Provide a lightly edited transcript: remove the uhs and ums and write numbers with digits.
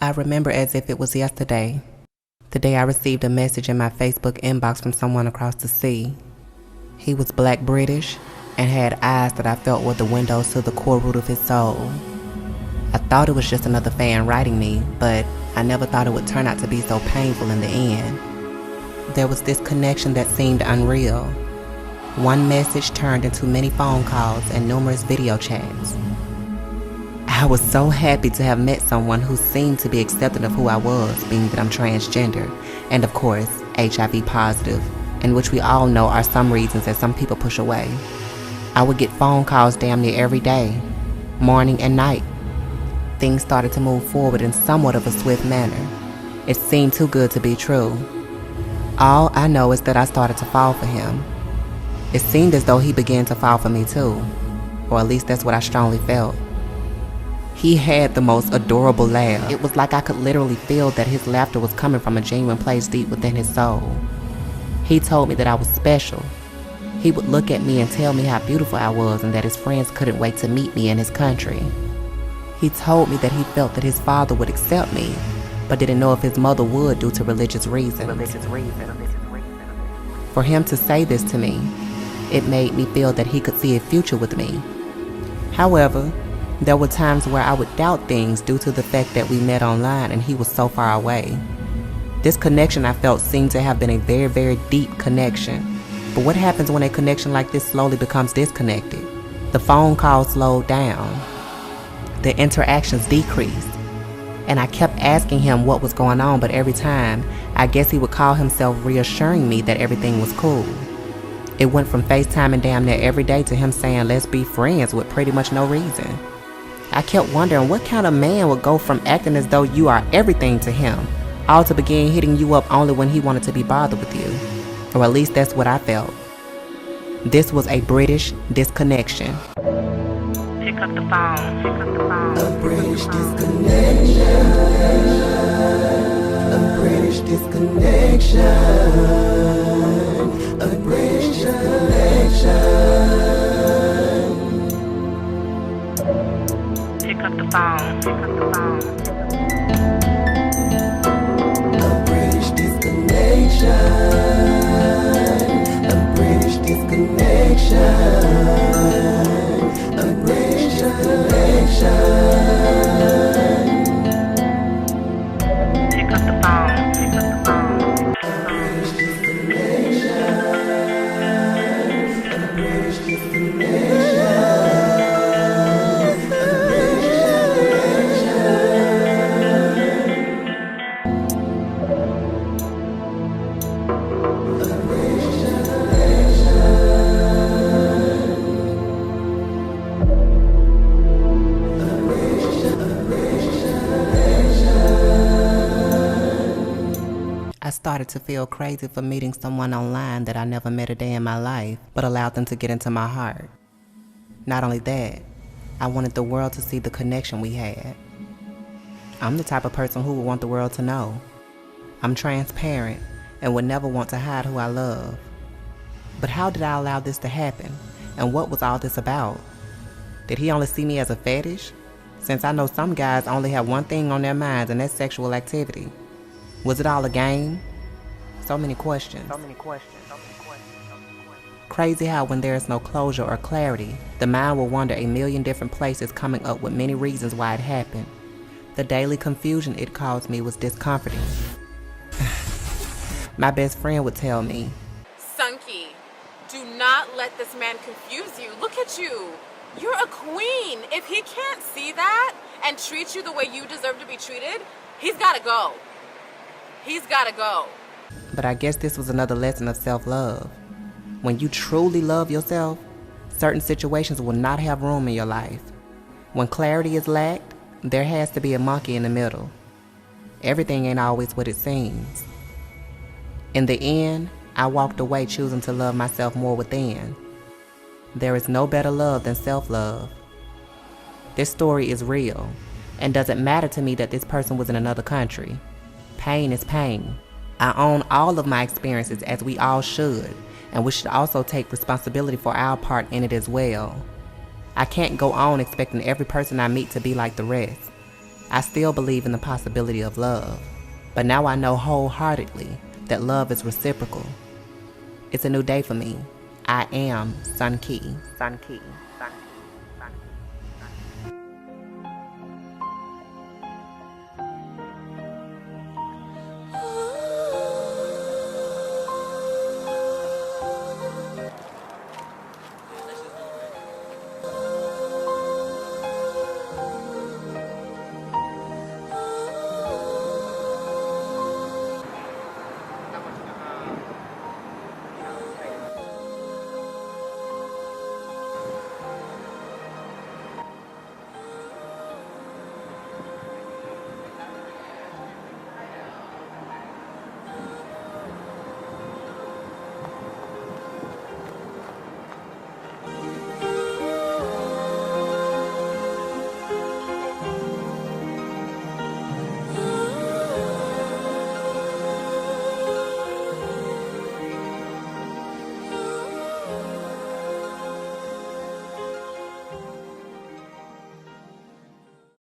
I remember as if it was yesterday, the day I received a message in my Facebook inbox from someone across the sea. He was Black British and had eyes that I felt were the windows to the core root of his soul. I thought it was just another fan writing me, but I never thought it would turn out to be so painful in the end. There was this connection that seemed unreal. One message turned into many phone calls and numerous video chats. I was so happy to have met someone who seemed to be accepting of who I was, being that I'm transgender, and of course, HIV positive, and which we all know are some reasons that some people push away. I would get phone calls damn near every day, morning and night. Things started to move forward in somewhat of a swift manner. It seemed too good to be true. All I know is that I started to fall for him. It seemed as though he began to fall for me too, or at least that's what I strongly felt. He had the most adorable laugh. It was like I could literally feel that his laughter was coming from a genuine place deep within his soul. He told me that I was special. He would look at me and tell me how beautiful I was and that his friends couldn't wait to meet me in his country. He told me that he felt that his father would accept me, but didn't know if his mother would due to religious reasons. For him to say this to me, it made me feel that he could see a future with me. However, there were times where I would doubt things due to the fact that we met online and he was so far away. This connection I felt seemed to have been a very, very deep connection. But what happens when a connection like this slowly becomes disconnected? The phone calls slowed down. The interactions decreased. And I kept asking him what was going on, but every time, I guess he would call himself reassuring me that everything was cool. It went from FaceTiming damn near every day to him saying let's be friends with pretty much no reason. I kept wondering what kind of man would go from acting as though you are everything to him, all to begin hitting you up only when he wanted to be bothered with you. Or at least that's what I felt. This was a British disconnection. Pick up the phone. Pick up the phone. A British disconnection. A British disconnection. A British disconnection. Pick up the phone. Pick up the phone. A British disconnection. A British disconnection. A British disconnection. Pick up the phone. Pick up the phone. A British disconnection. A British disconnection. I started to feel crazy for meeting someone online that I never met a day in my life, but allowed them to get into my heart. Not only that, I wanted the world to see the connection we had. I'm the type of person who would want the world to know. I'm transparent and would never want to hide who I love. But how did I allow this to happen? And what was all this about? Did he only see me as a fetish? Since I know some guys only have one thing on their minds, and that's sexual activity. Was it all a game? So many questions. Crazy how when there is no closure or clarity, the mind will wander a million different places, coming up with many reasons why it happened. The daily confusion it caused me was discomforting. My best friend would tell me, Sunkee, do not let this man confuse you. Look at you. You're a queen. If he can't see that and treat you the way you deserve to be treated, he's gotta go. He's gotta go. But I guess this was another lesson of self-love. When you truly love yourself, certain situations will not have room in your life. When clarity is lacked, there has to be a monkey in the middle. Everything ain't always what it seems. In the end, I walked away choosing to love myself more within. There is no better love than self-love. This story is real, and doesn't matter to me that this person was in another country. Pain is pain. I own all of my experiences, as we all should, and we should also take responsibility for our part in it as well. I can't go on expecting every person I meet to be like the rest. I still believe in the possibility of love, but now I know wholeheartedly that love is reciprocal. It's a new day for me. I am Sunkee. Sunkee.